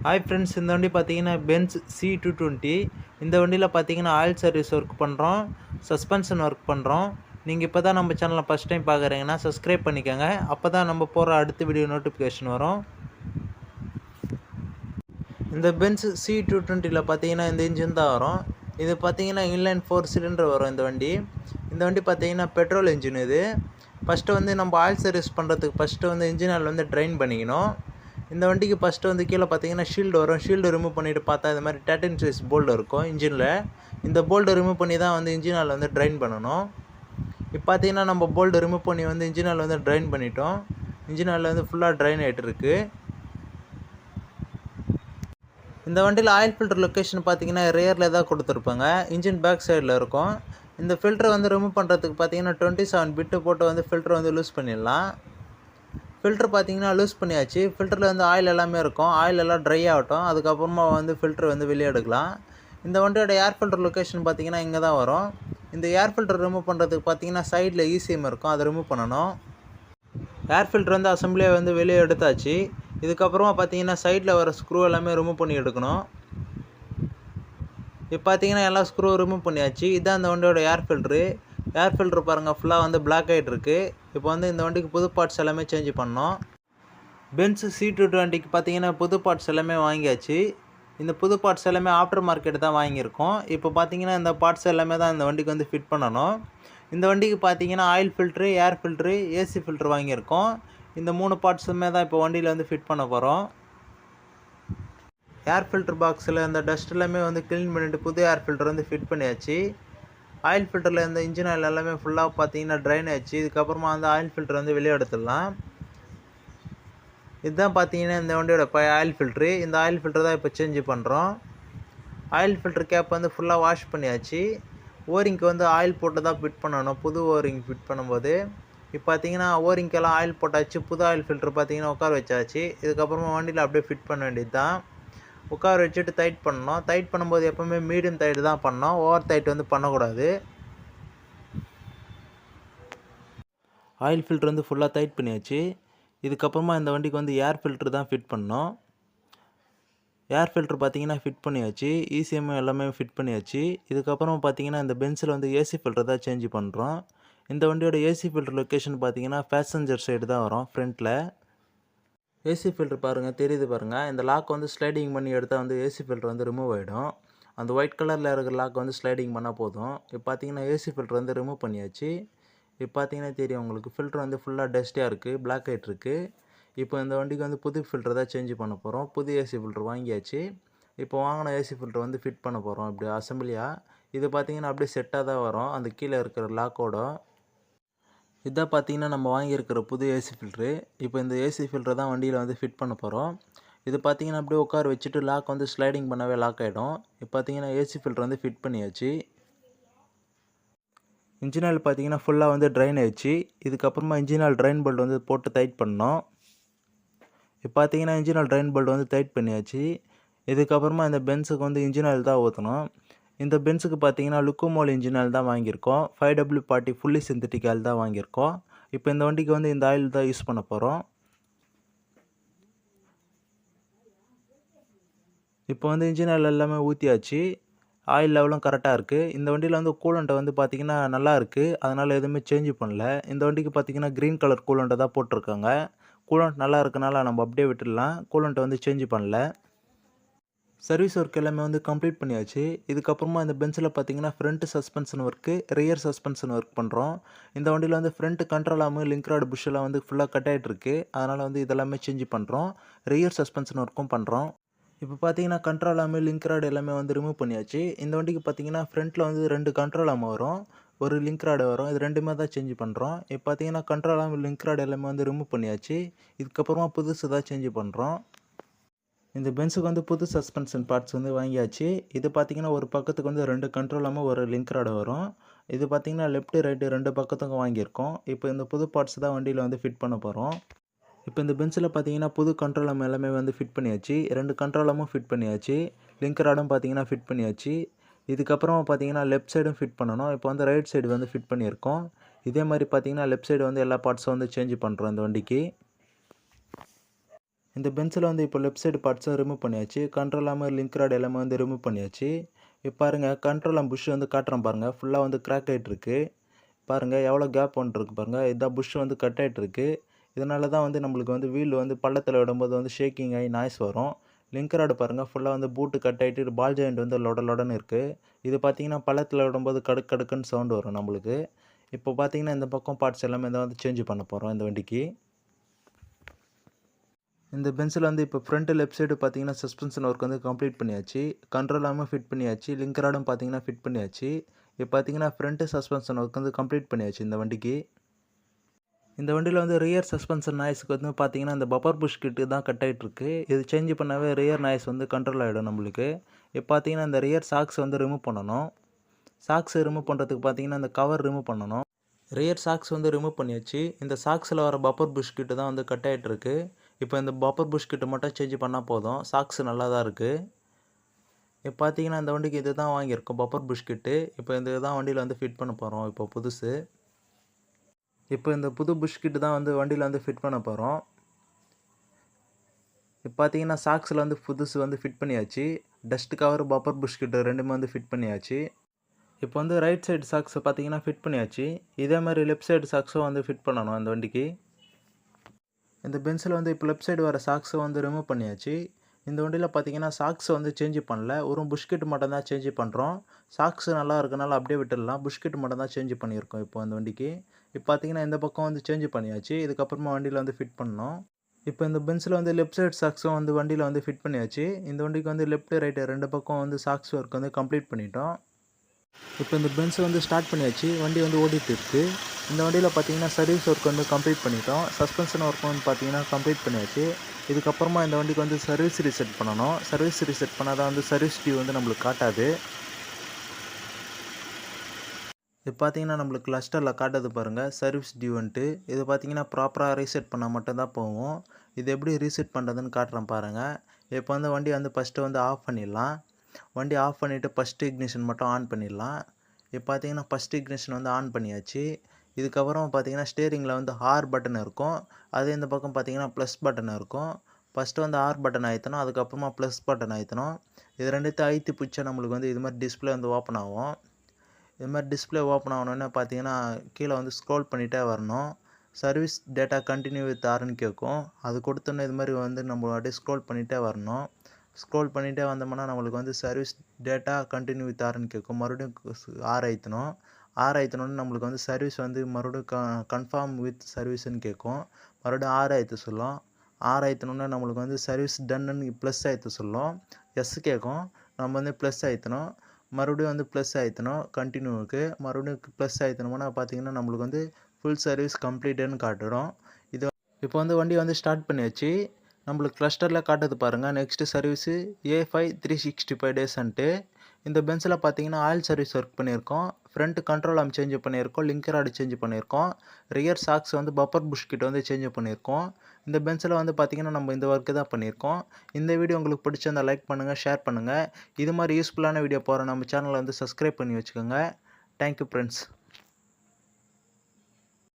Hi friends, இந்த வண்டி பார்த்தீங்கன்னா பென்ஸ் C220. இந்த வண்டியில் பார்த்தீங்கன்னா ஆயில் சர்வீஸ் ஒர்க் பண்ணுறோம், சஸ்பென்ஷன் ஒர்க் பண்ணுறோம். நீங்கள் இப்போ தான் நம்ம சேனலை ஃபஸ்ட் டைம் பார்க்குறீங்கன்னா சப்ஸ்கிரைப் பண்ணிக்கோங்க. அப்போ தான் நம்ம போகிற அடுத்த வீடியோ நோட்டிஃபிகேஷன் வரும். இந்த பென்ஸ் C220ல் பார்த்தீங்கன்னா இந்த இன்ஜின் தான் வரும். இது பார்த்தீங்கன்னா இன்லைன் 4 சிலிண்டர் வரும் இந்த வண்டி. இந்த வண்டி பார்த்தீங்கன்னா பெட்ரோல் இன்ஜின். இது ஃபஸ்ட்டு வந்து நம்ம ஆயில் சர்வீஸ் பண்ணுறதுக்கு ஃபஸ்ட்டு வந்து இன்ஜின் ஆயில் வந்து ட்ரைன் பண்ணிக்கணும். இந்த வண்டிக்கு ஃபஸ்ட்டு வந்து கீழே பார்த்தீங்கன்னா ஷீல்டு வரும். ஷீல்டு ரிமூவ் பண்ணிவிட்டு பார்த்தா இது மாதிரி 13 சைஸ் போல்டு இருக்கும் இன்ஜினில். இந்த போல்டு ரிமூவ் பண்ணி தான் வந்து இன்ஜின் ஆயில் வந்து ட்ரைன் பண்ணணும். இப்போ பார்த்தீங்கன்னா நம்ம போல்டு ரிமூவ் பண்ணி வந்து இன்ஜின் ஆயில் வந்து ட்ரைன் பண்ணிட்டோம். இன்ஜின் ஆயில் வந்து ஃபுல்லாக ட்ரைன் ஆகிட்டு இருக்குது. இந்த வண்டியில் ஆயில் ஃபில்டர் லொக்கேஷன் பார்த்தீங்கன்னா ரியரில் தான் கொடுத்துருப்பாங்க. இன்ஜின் பேக் சைடில் இருக்கும். இந்த ஃபில்டரை வந்து ரிமூவ் பண்ணுறதுக்கு பார்த்தீங்கன்னா 27 பிட்டு போட்டு வந்து ஃபில்டர் வந்து லூஸ் பண்ணிடலாம். ஃபில்ட்ரு பார்த்தீங்கன்னா லூஸ் பண்ணியாச்சு. ஃபில்டரில் வந்து ஆயில் எல்லாமே இருக்கும். ஆயில் எல்லாம் ட்ரை ஆகட்டும், அதுக்கப்புறமா வந்து ஃபில்ட்ரு வந்து வெளியே எடுக்கலாம். இந்த வண்டியோட ஏர் ஃபில்டர் லொக்கேஷன் பார்த்தீங்கன்னா இங்கே தான் வரும். இந்த ஏர் ஃபில்டர் ரிமூவ் பண்ணுறதுக்கு பார்த்தீங்கன்னா சைடில் ECM இருக்கும், அதை ரிமூவ் பண்ணணும். ஏர் ஃபில்டர் வந்து அசம்பிளியை வந்து வெளியே எடுத்தாச்சு. இதுக்கப்புறமா பார்த்தீங்கன்னா சைடில் வர ஸ்க்ரூ எல்லாமே ரிமூவ் பண்ணி எடுக்கணும். இப்போ பார்த்தீங்கன்னா எல்லா ஸ்க்ரூ ரிமூவ் பண்ணியாச்சு. இதுதான் இந்த வண்டியோட ஏர் ஃபில்ட்ரு. ஏர் ஃபில்ட்ரு பாருங்கள் ஃபுல்லாக வந்து பிளாக் ஆகிட்டு இருக்குது. இப்போ வந்து இந்த வண்டிக்கு புது பார்ட்ஸ் எல்லாமே சேஞ்ச் பண்ணோம். பென்ஸ் C220க்கு பார்த்தீங்கன்னா புது பார்ட்ஸ் எல்லாமே வாங்கியாச்சு. இந்த புது பார்ட்ஸ் எல்லாமே ஆஃப்டர் மார்க்கெட் தான் வாங்கியிருக்கோம். இப்போ பார்த்தீங்கன்னா இந்த பார்ட்ஸ் எல்லாமே தான் இந்த வண்டிக்கு வந்து ஃபிட் பண்ணணும். இந்த வண்டிக்கு பார்த்தீங்கன்னா ஆயில் ஃபில்ட்ரு, ஏர் ஃபில்ட்ரு, AC ஃபில்ட்ரு வாங்கியிருக்கோம். இந்த 3 பார்ட்ஸுமே தான் இப்போ வண்டியில் வந்து ஃபிட் பண்ண போகிறோம். ஏர் ஃபில்டர் பாக்ஸில் இந்த டஸ்ட் எல்லாமே வந்து க்ளீன் பண்ணிவிட்டு புது ஏர் ஃபில்டர் வந்து ஃபிட் பண்ணியாச்சு. ஆயில் ஃபில்டரில் இந்த இன்ஜின் ஆயில் எல்லாமே ஃபுல்லாக பார்த்தீங்கன்னா ட்ரைன் ஆச்சு. இதுக்கப்புறமா வந்து ஆயில் ஃபில்டர் வந்து வெளியே எடுத்துடலாம். இதுதான் பார்த்தீங்கன்னா இந்த வண்டியோட ஆயில் ஃபில்ட்ரு. இந்த ஆயில் ஃபில்டர் தான் இப்போ சேஞ்ச் பண்ணுறோம். ஆயில் ஃபில்டர் கேப் வந்து ஃபுல்லாக வாஷ் பண்ணியாச்சு. ஓரிங்க்கு வந்து ஆயில் போட்டு தான் ஃபிட் பண்ணணும், புது ஓரிங் ஃபிட் பண்ணும்போது. இப்போ பார்த்தீங்கன்னா ஓரிங்கெல்லாம் ஆயில் போட்டாச்சு. புது ஆயில் ஃபில்டர் பார்த்தீங்கன்னா உட்கார வச்சாச்சு. இதுக்கப்புறமா வண்டியில் அப்படியே ஃபிட் பண்ண வேண்டியது தான். உட்கார வச்சுட்டு டைட் பண்ணணும். டைட் பண்ணும்போது எப்போவுமே மீடியம் டைட் தான் பண்ணோம், ஓவர் டைட் வந்து பண்ணக்கூடாது. ஆயில் ஃபில்டர் வந்து ஃபுல்லாக டைட் பண்ணியாச்சு. இதுக்கப்புறமா இந்த வண்டிக்கு வந்து ஏர் ஃபில்ட்ரு தான் ஃபிட் பண்ணோம். ஏர் ஃபில்ட்ரு பார்த்தீங்கன்னா ஃபிட் பண்ணியாச்சு. ECM எல்லாமே ஃபிட் பண்ணியாச்சு. இதுக்கப்புறம் பார்த்தீங்கன்னா இந்த பென்ஸில் வந்து AC ஃபில்டர் தான் சேஞ்ச் பண்ணுறோம். இந்த வண்டியோட AC ஃபில்டர் லொக்கேஷன் பார்த்தீங்கன்னா பேசஞ்சர் சைடு தான் வரும், ஃப்ரண்ட்டில். AC ஃபில்டர் பாருங்கள், தெரியுது பாருங்கள். இந்த லாக் வந்து ஸ்லைடிங் பண்ணி எடுத்தால் வந்து AC ஃபில்டர் வந்து ரிமூவ் ஆகிடும். அந்த ஒயிட் கலரில் இருக்கிற லாக் வந்து ஸ்லைடிங் பண்ணால் போதும். இப்போ பார்த்தீங்கன்னா AC ஃபில்டர் வந்து ரிமூவ் பண்ணியாச்சு. இப்போ பார்த்தீங்கன்னா தெரியும் உங்களுக்கு, ஃபில்டர் வந்து ஃபுல்லாக டஸ்ட்டியாக இருக்குது, பிளாக் ஆகிட்டு இருக்குது. இப்போ இந்த வண்டிக்கு வந்து புது ஃபில்டர் தான் சேஞ்ச் பண்ண போகிறோம். புது AC ஃபில்டர் வாங்கியாச்சு. இப்போ வாங்கின AC ஃபில்டர் வந்து ஃபிட் பண்ண போகிறோம் இப்படி அசம்பிளியாக. இது பார்த்தீங்கன்னா அப்படியே செட்டாக தான் வரும் அந்த கீழே இருக்கிற லாக்கோட. இதான் பார்த்தீங்கன்னா நம்ம வாங்கியிருக்கிற புது AC ஃபில்ட்ரு. இப்போ இந்த AC ஃபில்டரை தான் வண்டியில் வந்து ஃபிட் பண்ண போகிறோம். இது பார்த்தீங்கன்னா அப்படியே உட்கார வச்சுட்டு லாக் வந்து ஸ்லைடிங் பண்ணவே லாக் ஆகிடும். இப்போ பார்த்தீங்கன்னா AC ஃபில்டர் வந்து ஃபிட் பண்ணியாச்சு. இன்ஜின் ஆயில் பார்த்தீங்கன்னா ஃபுல்லாக வந்து ட்ரைன் ஆயிடுச்சு. இதுக்கப்புறமா இன்ஜின் ஆயில் ட்ரைன் போல்ட் வந்து போட்டு டைட் பண்ணோம். இப்போ பார்த்தீங்கன்னா இன்ஜின் ஆயில் ட்ரைன் போல்ட் வந்து டைட் பண்ணியாச்சு. இதுக்கப்புறமா இந்த பென்ஸுக்கு வந்து இன்ஜின் ஆயில் தான் ஊற்றணும். இந்த பென்ஸுக்கு பார்த்தீங்கன்னா லுக்குமோல் இன்ஜின் ஆயில் தான் வாங்கியிருக்கோம். 5W40 ஃபுல்லி சிந்தட்டிக் ஆயில் தான் வாங்கியிருக்கோம். இப்போ இந்த வண்டிக்கு வந்து இந்த ஆயில் தான் யூஸ் பண்ண போகிறோம். இப்போ வந்து இன்ஜின் ஆயில் எல்லாமே ஊற்றியாச்சு. ஆயில் லெவலும் கரெக்டாக இருக்குது. இந்த வண்டியில் வந்து கூலண்ட்டை வந்து பார்த்திங்கன்னா நல்லா இருக்குது, அதனால் எதுவுமே சேஞ்ச் பண்ணல. இந்த வண்டிக்கு பார்த்திங்கன்னா க்ரீன் கலர் கூலண்ட்டை தான் போட்டிருக்காங்க. கூலண்ட் நல்லா இருக்கனால நம்ம அப்படியே விட்டுடலாம், கூலண்ட்டை வந்து சேஞ்ச் பண்ணல. சர்வீஸ் ஒர்க் எல்லாமே வந்து கம்ப்ளீட் பண்ணியாச்சு. இதுக்கப்புறமா இந்த பென்ஸில் பார்த்தீங்கன்னா front suspension work, rear suspension work பண்ணுறோம். இந்த வண்டியில் வந்து ஃப்ரண்ட் கண்ட்ரோல் ஆர்மு, லிங்க் ராட் புஷ்ஷெல்லாம் வந்து ஃபுல்லாக கட் ஆகிட்டு இருக்குது. அதனால் வந்து இதெல்லாமே சேஞ்ச் பண்ணுறோம். ரியர் சஸ்பென்ஷன் ஒர்க்கும் பண்ணுறோம். இப்போ பார்த்தீங்கன்னா கண்ட்ரோல் ஆர்மு, லிங்க் ராட் எல்லாமே வந்து ரிமூவ் பண்ணியாச்சு. இந்த வண்டிக்கு பார்த்தீங்கன்னா ஃப்ரண்ட்டில் வந்து 2 கண்ட்ரோல் ஆர்மு வரும், ஒரு லிங்க் ராடு வரும். இது ரெண்டுமே தான் சேஞ்ச் பண்ணுறோம். இப்போ பார்த்தீங்கன்னா கண்ட்ரோல் ஆர்மு, லிங்க் ராட் எல்லாமே வந்து ரிமூவ் பண்ணியாச்சு. இதுக்கப்புறமா புதுசு தான் சேஞ்ச் பண்ணுறோம். இந்த பென்ஸுக்கு வந்து புது சஸ்பென்ஷன் பார்ட்ஸ் வந்து வாங்கியாச்சு. இது பார்த்தீங்கன்னா ஒரு பக்கத்துக்கு வந்து 2 கண்ட்ரோல் ஆர்மு, ஒரு லிங்க் ராடு வரும். இது பார்த்தீங்கன்னா லெஃப்ட் ரைட்டு 2 பக்கத்துக்கும் வாங்கியிருக்கோம். இப்போ இந்த புது பார்ட்ஸ் தான் வண்டியில் வந்து ஃபிட் பண்ண போகிறோம். இப்போ இந்த பென்ஸில் பார்த்தீங்கன்னா புது கண்ட்ரோல் ஆர்ம் எல்லாமே வந்து ஃபிட் பண்ணியாச்சு. 2 கண்ட்ரோல் ஆர்மும் ஃபிட் பண்ணியாச்சு. லிங்க் ராடும் பார்த்தீங்கன்னா ஃபிட் பண்ணியாச்சு. இதுக்கப்புறமா பார்த்தீங்கன்னா லெஃப்ட் சைடும் ஃபிட் பண்ணணும். இப்போ வந்து ரைட் சைடு வந்து ஃபிட் பண்ணியிருக்கோம். இதே மாதிரி பார்த்தீங்கன்னா லெஃப்ட் சைடு வந்து எல்லா பார்ட்ஸும் வந்து சேஞ்ச் பண்ணுறோம் இந்த வண்டிக்கு. இந்த பென்சில் வந்து இப்போ லெஃப்ட் சைடு பார்ட்ஸும் ரிமூவ் பண்ணியாச்சு. கண்ட்ரோல் ஆர்ம், லிங்க் ராட் எல்லாமே வந்து ரிமூவ் பண்ணியாச்சு. இப்போ பாருங்க கண்ட்ரோல் ஆர்ம் புஷ் வந்து காட்டுறேன் பாருங்க. ஃபுல்லா வந்து கிராக் ஆயிட்டு இருக்கு. பாருங்க எவ்வளோ கேப் வந்துருக்கு பாருங்க. இதான் புஷ் வந்து கட் ஆயிட்டு இருக்கு. இதனால தான் வந்து நம்மளுக்கு வந்து வீல் வந்து பள்ளத்துல விடும்போது வந்து ஷேக்கிங் ஆகி நாய்ஸ் வரும். லிங்க் ராட் பாருங்க ஃபுல்லா வந்து பூட்டு கட் ஆயிட்டு பால் ஜாயிண்ட் வந்து லொட லொடன்னு இருக்கு. இது பார்த்தீங்கன்னா பள்ளத்துல விடும்போது கடுக் கடுக்குன்னு சவுண்ட் வரும் நம்மளுக்கு. இப்போ பார்த்தீங்கன்னா இந்த பக்கம் பார்ட்ஸ் எல்லாமே தான் வந்து சேஞ்ச் பண்ண போறோம் இந்த வண்டிக்கு. இந்த பென்சில் வந்து இப்போ ஃப்ரண்ட் லெஃப்ட் சைடு பார்த்தீங்கன்னா சஸ்பென்ஷன் ஒர்க் வந்து கம்ப்ளீட் பண்ணியாச்சு. கண்ட்ரோல் ஆர்மும் ஃபிட் பண்ணியாச்சு. லிங்க் ராடும் பார்த்தீங்கன்னா ஃபிட் பண்ணியாச்சு. இப்போ பார்த்தீங்கன்னா ஃப்ரண்ட் சஸ்பென்ஷன் ஒர்க் வந்து கம்ப்ளீட் பண்ணியாச்சு இந்த வண்டிக்கு. இந்த வண்டியில் வந்து ரியர் சஸ்பென்ஷன் நாய்ஸ்க்கு வந்து பார்த்தீங்கன்னா இந்த பப்பர் புஷ் கிட்டு தான் கட் ஆகிட்டு இருக்கு. இது சேஞ்ச் பண்ணாவே ரியர் நாய்ஸ் வந்து கண்ட்ரோல் ஆகிடும் நம்மளுக்கு. இப்போ பார்த்தீங்கன்னா இந்த ரியர் சாக்ஸ் வந்து ரிமூவ் பண்ணணும். சாக்ஸ் ரிமூவ் பண்ணுறதுக்கு பார்த்தீங்கன்னா இந்த கவர் ரிமூவ் பண்ணணும். ரியர் சாக்ஸ் வந்து ரிமூவ் பண்ணியாச்சு. இந்த சாக்ஸில் வர பப்பர் புஷ் கிட்டு தான் வந்து கட் ஆகிட்டு இருக்கு. இப்போ இந்த பப்பர் புஷ் கிட்டு மட்டும் சேஞ்ச் பண்ணால் போதும். சாக்ஸ் நல்லா தான் இருக்குது. இப்போ பார்த்தீங்கன்னா இந்த வண்டிக்கு இது தான் வாங்கியிருக்கோம் பப்பர் புஷ் கிட்டு. இப்போ இந்த தான் வண்டியில் வந்து ஃபிட் பண்ண போகிறோம் இப்போ புதுசு. இப்போ இந்த புது புஷ் கிட்டு தான் வந்து வண்டியில் வந்து ஃபிட் பண்ண போகிறோம். இப்போ பார்த்தீங்கன்னா சாக்ஸில் வந்து புதுசு வந்து ஃபிட் பண்ணியாச்சு. டஸ்ட் கவர் பப்பர் புஷ் கிட்டு ரெண்டுமே வந்து ஃபிட் பண்ணியாச்சு. இப்போ வந்து ரைட் சைடு சாக்ஸை பார்த்தீங்கன்னா ஃபிட் பண்ணியாச்சு. இதே மாதிரி லெஃப்ட் சைடு சாக்ஸும் வந்து ஃபிட் பண்ணணும் இந்த வண்டிக்கு. இந்த பென்சில் வந்து இப்போ லெஃப்ட் சைடு வர சாக்ஸை வந்து ரிமூவ் பண்ணியாச்சு. இந்த வண்டியில் பார்த்தீங்கன்னா சாக்ஸ் வந்து சேஞ்ச் பண்ணல. ஒரு புஷ்கிட் மட்டும் தான் சேஞ்ச் பண்ணுறோம். சாக்ஸ் நல்லா இருக்கனால அப்படியே விட்டுடலாம். புஷ்கிட் மட்டும் தான் சேஞ்ச் பண்ணியிருக்கோம் இப்போ அந்த வண்டிக்கு. இப்போ பார்த்தீங்கன்னா இந்த பக்கம் வந்து சேஞ்ச் பண்ணியாச்சு. இதுக்கப்புறமா வண்டியில் வந்து ஃபிட் பண்ணணும். இப்போ இந்த பென்சில் வந்து லெஃப்ட் சைடு சாக்ஸும் வந்து வண்டியில் வந்து ஃபிட் பண்ணியாச்சு. இந்த வண்டிக்கு வந்து லெஃப்ட் ரைட்டு ரெண்டு பக்கம் வந்து சாக்ஸ் ஒர்க் வந்து கம்ப்ளீட் பண்ணிட்டோம். இப்போ இந்த பென்ஸை வந்து ஸ்டார்ட் பண்ணியாச்சு. வண்டி வந்து ஓடிட்டு இருக்குது. இந்த வண்டியில் பார்த்தீங்கன்னா சர்வீஸ் ஒர்க் வந்து கம்ப்ளீட் பண்ணிட்டோம். சஸ்பென்ஷன் ஒர்க் வந்து பார்த்தீங்கன்னா கம்ப்ளீட் பண்ணியாச்சு. இதுக்கப்புறமா இந்த வண்டிக்கு வந்து சர்வீஸ் ரீசெட் பண்ணணும். சர்வீஸ் ரீசெட் பண்ணால் தான் வந்து சர்வீஸ் டியூ வந்து நம்மளுக்கு காட்டாது. இது பார்த்தீங்கன்னா நம்மளுக்கு கிளஸ்டரில் காட்டுது பாருங்கள் சர்வீஸ் டியூன்ட்டு. இது பார்த்தீங்கன்னா ப்ராப்பராக ரீசெட் பண்ணால் மட்டும்தான் போகும். இது எப்படி ரீசெட் பண்ணுறதுன்னு காட்டுறேன் பாருங்கள். இப்போ வந்து வண்டி வந்து ஃபஸ்ட்டு வந்து ஆஃப் பண்ணிடலாம். வண்டி ஆஃப் பண்ணிவிட்டு ஃபஸ்ட்டு இக்னிஷன் மட்டும் ஆன் பண்ணிடலாம். இப்போ பார்த்தீங்கன்னா ஃபஸ்ட்டு இக்னிஷன் வந்து ஆன் பண்ணியாச்சு. இதுக்கப்புறம் பார்த்தீங்கன்னா ஸ்டேரிங்கில் வந்து ஆர் பட்டன் இருக்கும். அதே இந்த பக்கம் பார்த்தீங்கன்னா ப்ளஸ் பட்டன் இருக்கும். ஃபஸ்ட்டு வந்து ஆர் பட்டன் அழுத்தணும். அதுக்கப்புறமா ப்ளஸ் பட்டன் அழுத்தணும். இது ரெண்டுத்தையும் அழுத்தி பிடிச்சா நம்மளுக்கு வந்து இது மாதிரி டிஸ்பிளே வந்து ஓப்பன் ஆகும். இது மாதிரி டிஸ்பிளே ஓப்பன் ஆகணுன்னு பார்த்தீங்கன்னா கீழே வந்து ஸ்க்ரோல் பண்ணிகிட்டே வரணும். சர்வீஸ் டேட்டா கண்டினியூ வித் ஆர்ன்னு கேட்கும். அது கொடுத்தோன்னே இது மாதிரி வந்து நம்ம அப்படியே ஸ்க்ரோல் பண்ணிகிட்டே வரணும். ஸ்க்ரோல் பண்ணிகிட்டே வந்தோம்னா நம்மளுக்கு வந்து சர்வீஸ் டேட்டா கண்டினியூ வித் ஆர்ன்னு கேட்கும். மறுபடியும் ஆர் அழுத்தணும். ஆர் அழுத்தணுன்னு நம்மளுக்கு வந்து சர்வீஸ் வந்து மறுபடியும் கன்ஃபார்ம் வித் சர்வீஸ்ன்னு கேட்கும். மறுபடியும் ஆர் அழுத்த சொல்லும். ஆர் அழுத்தணுன்னா நம்மளுக்கு வந்து சர்வீஸ் டன்னுன்னு ப்ளஸ் அழுத்த சொல்லும். எஸ் கேட்கும். நம்ம வந்து ப்ளஸ் அழுத்தணும். மறுபடியும் வந்து ப்ளஸ் அழுத்தணும் கண்டினியூவுக்கு. மறுபடியும் ப்ளஸ் அழுத்தணும்னா பார்த்தீங்கன்னா நம்மளுக்கு வந்து ஃபுல் சர்வீஸ் கம்ப்ளீட்டுன்னு காட்டிடும். இது இப்போ வந்து வண்டி வந்து ஸ்டார்ட் பண்ணியாச்சு. நம்மளுக்கு கிளஸ்டரில் காட்டுது பாருங்கள் நெக்ஸ்ட்டு சர்வீஸு A5 365 டேஸ்ன்ட்டு. இந்த பென்ஸில் பார்த்தீங்கன்னா ஆயில் சர்வீஸ் ஒர்க் பண்ணியிருக்கோம். ஃப்ரண்ட் கண்ட்ரோல் ஆர்ம் சேஞ்ச் பண்ணியிருக்கோம். லிங்க் ராடு சேஞ்ச் பண்ணியிருக்கோம். ரியர் சாக்ஸ் வந்து பப்பர் புஷ் கிட்ட வந்து சேஞ்ச் பண்ணியிருக்கோம். இந்த பென்ஸில் வந்து பார்த்தீங்கன்னா நம்ம இந்த ஒர்க்கு தான் பண்ணியிருக்கோம். இந்த வீடியோ உங்களுக்கு பிடிச்சிருந்தா லைக் பண்ணுங்கள், ஷேர் பண்ணுங்கள். இது மாதிரி யூஸ்ஃபுல்லான வீடியோ போகிற நம்ம சேனலை வந்து சப்ஸ்கிரைப் பண்ணி வச்சுக்கோங்க. Thank you friends.